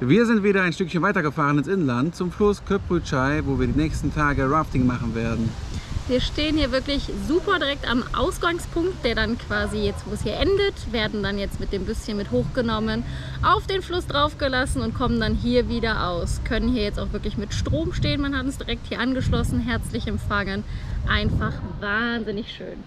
Wir sind wieder ein Stückchen weitergefahren ins Inland zum Fluss Köprüçay, wo wir die nächsten Tage Rafting machen werden. Wir stehen hier wirklich super direkt am Ausgangspunkt, der dann quasi jetzt, wo es hier endet, werden dann jetzt mit dem Büsschen mit hochgenommen, auf den Fluss draufgelassen und kommen dann hier wieder aus. Können hier jetzt auch wirklich mit Strom stehen, man hat uns direkt hier angeschlossen, herzlich empfangen. Einfach wahnsinnig schön.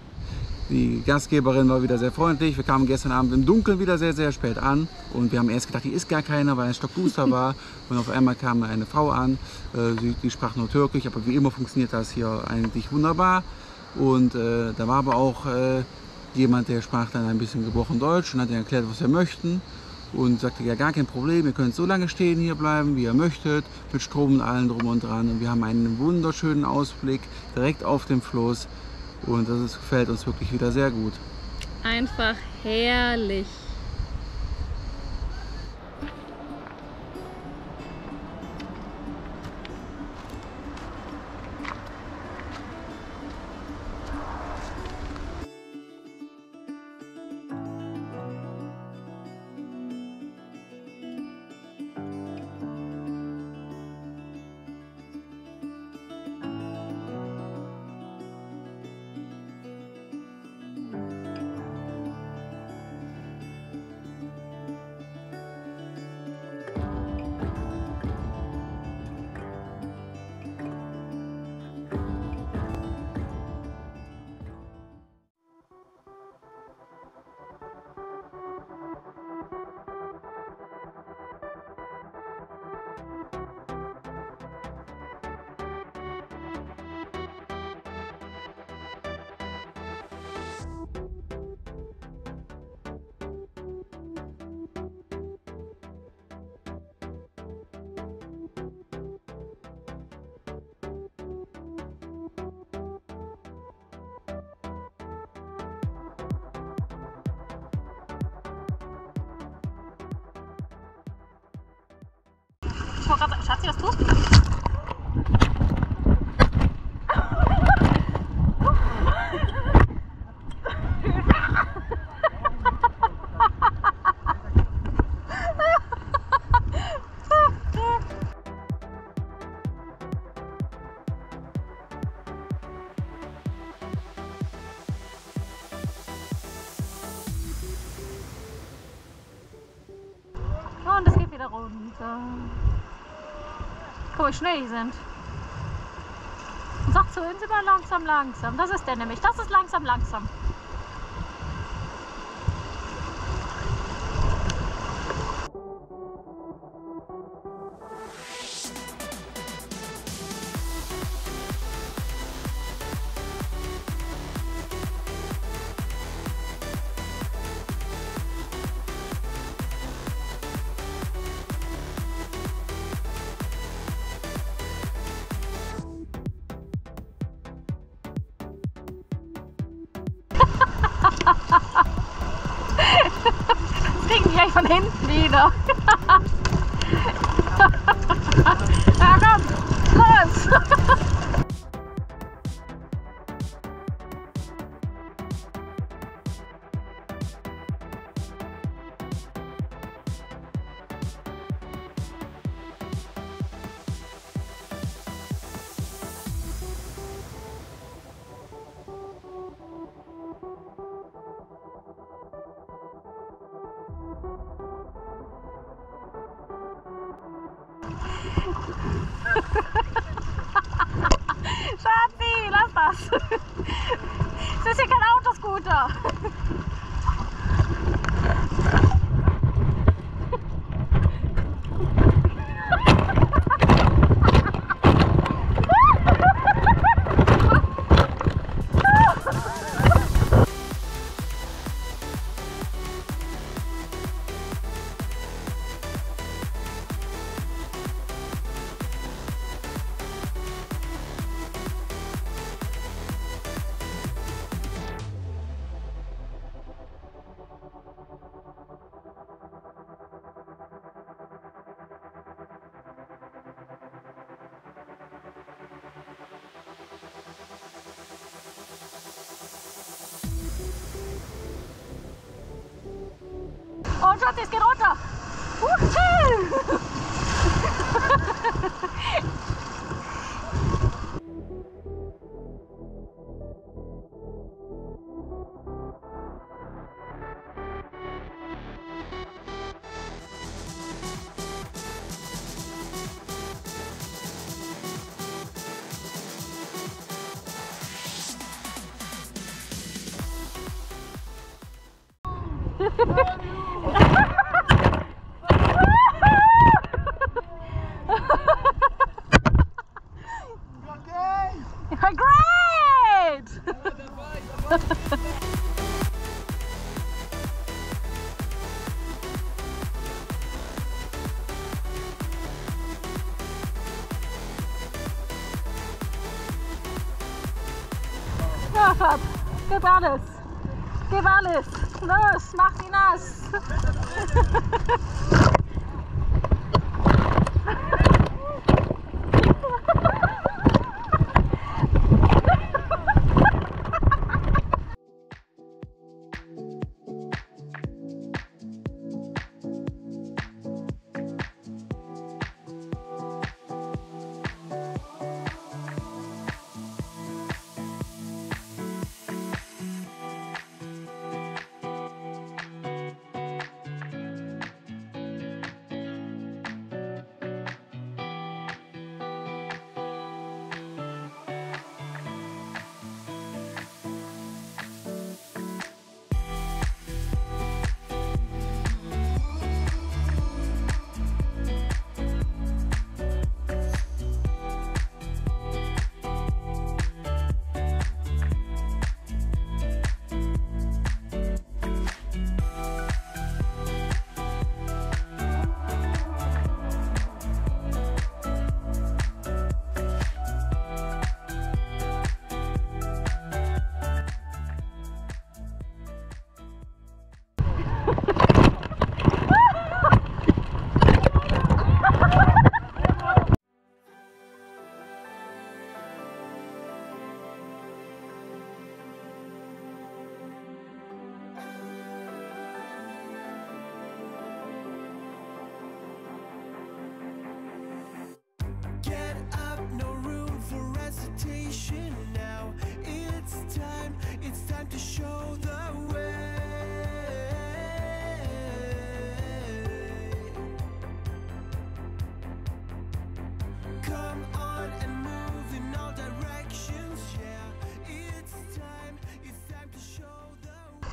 Die Gastgeberin war wieder sehr freundlich. Wir kamen gestern Abend im Dunkeln wieder sehr spät an und wir haben erst gedacht, hier ist gar keiner, weil es stockduster war. Und auf einmal kam eine Frau an, die sprach nur Türkisch, aber wie immer funktioniert das hier eigentlich wunderbar. Und da war aber auch jemand, der sprach dann ein bisschen gebrochen Deutsch und hat ihnen erklärt, was wir möchten. Und sagte, ja, gar kein Problem, ihr könnt so lange stehen hier bleiben, wie ihr möchtet, mit Strom und allem drum und dran. Und wir haben einen wunderschönen Ausblick direkt auf den Fluss. Und das gefällt uns wirklich wieder sehr gut. Einfach herrlich. Ich wollte gerade sagen, Schatzi, was tust du? Und es geht wieder runter. Guck mal, wie schnell die sind. Und sagt zu uns immer langsam, langsam. Das ist der nämlich. Das ist langsam, langsam. Kriegen die gleich von hinten wieder. Ja, komm, los! Schatzi, lass das! Es ist hier kein Autoscooter! Und Schatzi, es geht runter! Great! Ja, Schatz, gib alles. Gib alles. Los, mach die nass.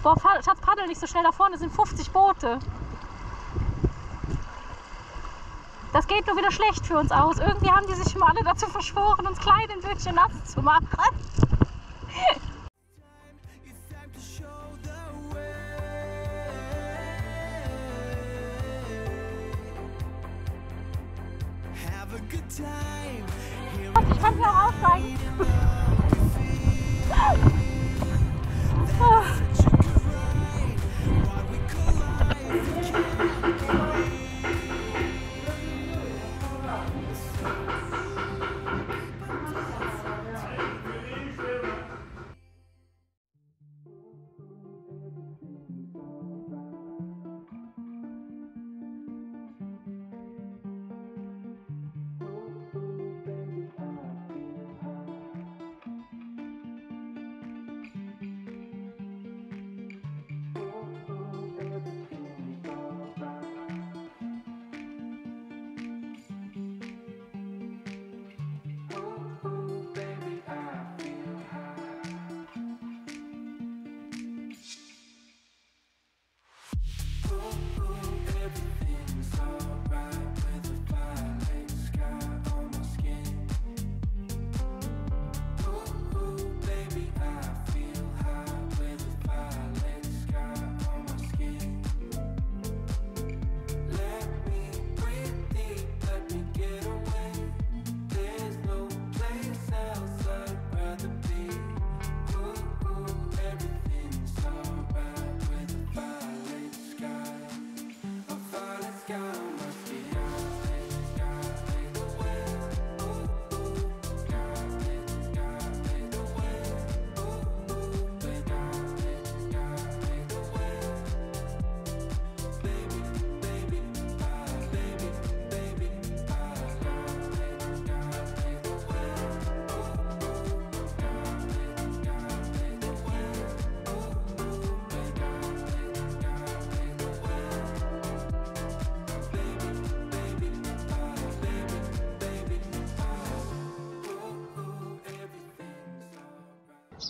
Boah, Schatz, paddel nicht so schnell, da vorne sind 50 Boote. Das geht nur wieder schlecht für uns aus. Irgendwie haben die sich schon mal alle dazu verschworen, uns kleine Bötchen nass zu machen. Ich kann hier auch aussteigen.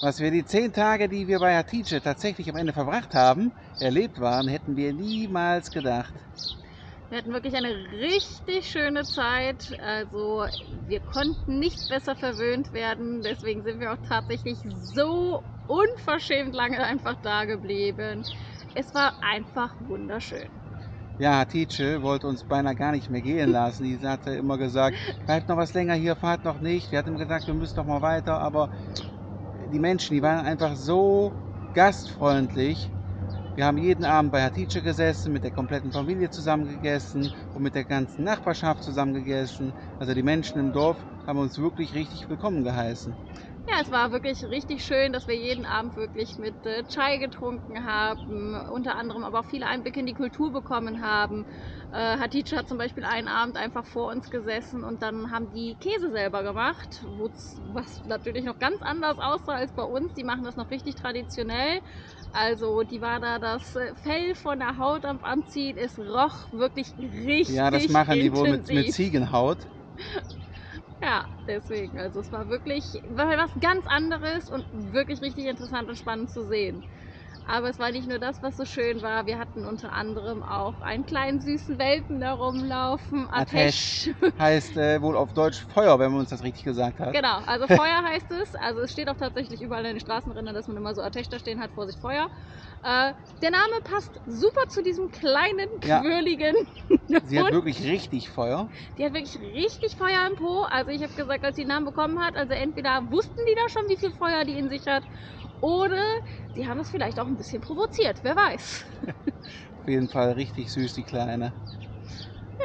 Was wir die 10 Tage, die wir bei Hatice tatsächlich am Ende verbracht haben, erlebt waren, hätten wir niemals gedacht. Wir hatten wirklich eine richtig schöne Zeit. Also wir konnten nicht besser verwöhnt werden. Deswegen sind wir auch tatsächlich so unverschämt lange einfach da geblieben. Es war einfach wunderschön. Ja, Hatice wollte uns beinahe gar nicht mehr gehen lassen. Die hatte immer gesagt, bleibt noch was länger hier, fahrt noch nicht. Wir hatten gesagt, wir müssen noch mal weiter. Aber die Menschen, die waren einfach so gastfreundlich. Wir haben jeden Abend bei Hatice gesessen, mit der kompletten Familie zusammen gegessen und mit der ganzen Nachbarschaft zusammen gegessen. Also die Menschen im Dorf haben uns wirklich richtig willkommen geheißen. Ja, es war wirklich richtig schön, dass wir jeden Abend wirklich mit Chai getrunken haben, unter anderem aber auch viele Einblicke in die Kultur bekommen haben. Hatice hat zum Beispiel einen Abend einfach vor uns gesessen und dann haben die Käse selber gemacht, was natürlich noch ganz anders aussah als bei uns. Die machen das noch richtig traditionell. Also die war da das Fell von der Haut am Anziehen, es roch wirklich richtig Ja, das machen die wohl mit intensiv. Ziegenhaut. Ja, deswegen. Also es war wirklich was ganz anderes und wirklich richtig interessant und spannend zu sehen. Aber es war nicht nur das, was so schön war. Wir hatten unter anderem auch einen kleinen süßen Welpen da rumlaufen. Atesh heißt wohl auf Deutsch Feuer, wenn man uns das richtig gesagt hat. Genau, also Feuer heißt es. Also es steht auch tatsächlich überall in den Straßenrändern, dass man immer so Atesh da stehen hat, Vorsicht Feuer. Der Name passt super zu diesem kleinen, quirligen Sie hat Hund. wirklich richtig Feuer. Die hat wirklich richtig Feuer im Po. Also ich habe gesagt, als sie den Namen bekommen hat, also entweder wussten die da schon, wie viel Feuer die in sich hat, oder sie haben es vielleicht auch ein bisschen provoziert, wer weiß. Auf jeden Fall richtig süß, die Kleine.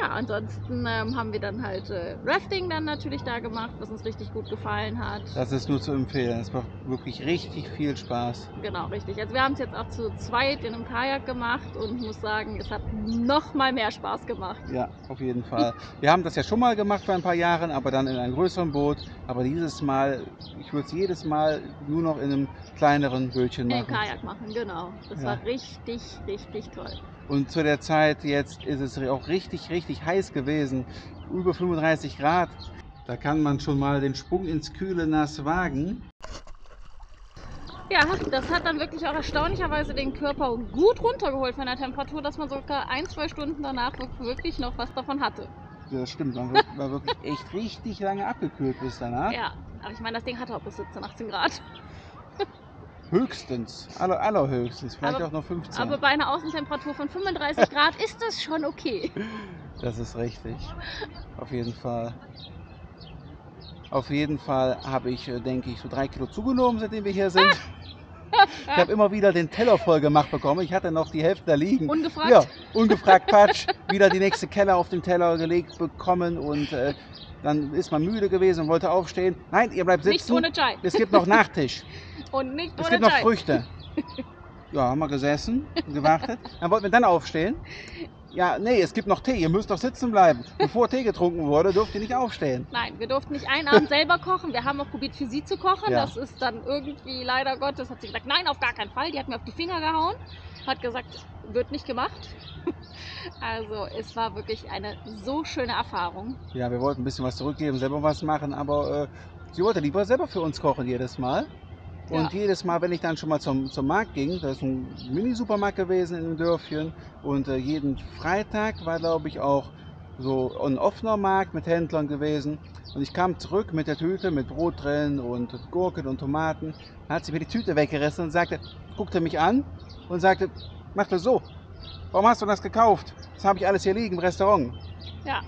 Ja, ansonsten haben wir dann halt Rafting dann natürlich da gemacht, was uns richtig gut gefallen hat. Das ist nur zu empfehlen. Es macht wirklich richtig viel Spaß. Genau, richtig. Also wir haben es jetzt auch zu zweit in einem Kajak gemacht und muss sagen, es hat noch mal mehr Spaß gemacht. Ja, auf jeden Fall. Wir haben das ja schon mal gemacht vor ein paar Jahren, aber dann in einem größeren Boot. Aber dieses Mal, ich würde es jedes Mal nur noch in einem kleineren Bötchen machen. In einem Kajak machen, genau. Das war richtig, richtig toll. Und zu der Zeit jetzt ist es auch richtig, richtig heiß gewesen. Über 35 Grad. Da kann man schon mal den Sprung ins kühle Nass wagen. Ja, das hat dann wirklich auch erstaunlicherweise den Körper gut runtergeholt von der Temperatur, dass man sogar 1-2 Stunden danach wirklich noch was davon hatte. Das stimmt, man war wirklich echt richtig lange abgekühlt bis danach. Ja, aber ich meine, das Ding hatte auch bis 17, 18 Grad. Höchstens, allerhöchstens, vielleicht aber, auch noch 15. Aber bei einer Außentemperatur von 35 Grad ist das schon okay. Das ist richtig, auf jeden Fall. Auf jeden Fall habe ich, denke ich, so 3 Kilo zugenommen, seitdem wir hier sind. Ich habe immer wieder den Teller voll gemacht bekommen. Ich hatte noch die Hälfte da liegen. Ungefragt? Ja, ungefragt Patsch. Wieder die nächste Keller auf den Teller gelegt bekommen und dann ist man müde gewesen und wollte aufstehen. Nein, ihr bleibt sitzen. Nicht ohne Chai. Es gibt noch Nachtisch. Und nicht ohne Es gibt noch Chai. Früchte. Ja, haben wir gesessen und gewartet. Dann wollten wir dann aufstehen. Ja, nee, es gibt noch Tee. Ihr müsst doch sitzen bleiben. Bevor Tee getrunken wurde, dürft ihr nicht aufstehen. Nein, wir durften nicht einen Abend selber kochen. Wir haben auch probiert, für sie zu kochen. Ja. Das ist dann irgendwie, leider Gottes, hat sie gesagt, nein, auf gar keinen Fall. Die hat mir auf die Finger gehauen. Hat gesagt, wird nicht gemacht. Also es war wirklich eine so schöne Erfahrung. Ja, wir wollten ein bisschen was zurückgeben, selber was machen, aber sie wollte lieber selber für uns kochen jedes Mal. Und jedes Mal, wenn ich dann schon mal zum Markt ging, das ist ein Mini-Supermarkt gewesen in dem Dörfchen, und jeden Freitag war, glaube ich, auch so ein offener Markt mit Händlern gewesen. Und ich kam zurück mit der Tüte mit Brot drin und Gurken und Tomaten. Dann hat sie mir die Tüte weggerissen und sagte, guckte mich an und sagte, mach das so. Warum hast du das gekauft? Das habe ich alles hier liegen im Restaurant. Ja.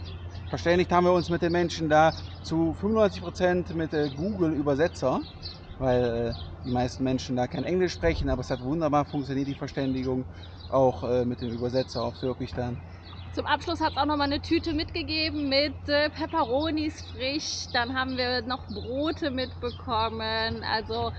Verständigt haben wir uns mit den Menschen da zu 95% mit Google-Übersetzer, weil die meisten Menschen da kein Englisch sprechen, aber es hat wunderbar funktioniert, die Verständigung, auch mit dem Übersetzer auf Türkisch dann. Zum Abschluss hat es auch noch mal eine Tüte mitgegeben mit Peperonis frisch. Dann haben wir noch Brote mitbekommen. Also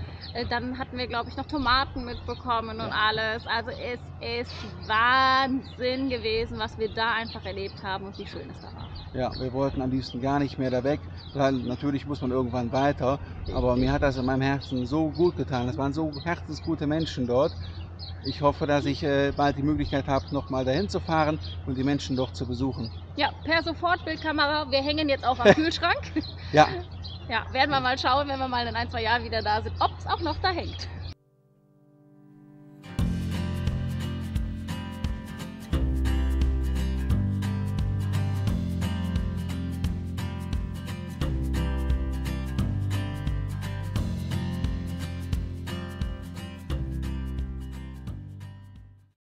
dann hatten wir, glaube ich, noch Tomaten mitbekommen und alles. Also es ist Wahnsinn gewesen, was wir da einfach erlebt haben und wie schön es da war. Ja, wir wollten am liebsten gar nicht mehr da weg, weil natürlich muss man irgendwann weiter. Aber mir hat das in meinem Herzen so gut getan. Es waren so herzensgute Menschen dort. Ich hoffe, dass ich bald die Möglichkeit habe, nochmal dahin zu fahren und die Menschen dort zu besuchen. Ja, per Sofortbildkamera. Wir hängen jetzt auch am Kühlschrank. Ja, Ja, werden wir mal schauen, wenn wir mal in 1, 2 Jahren wieder da sind, ob es auch noch da hängt.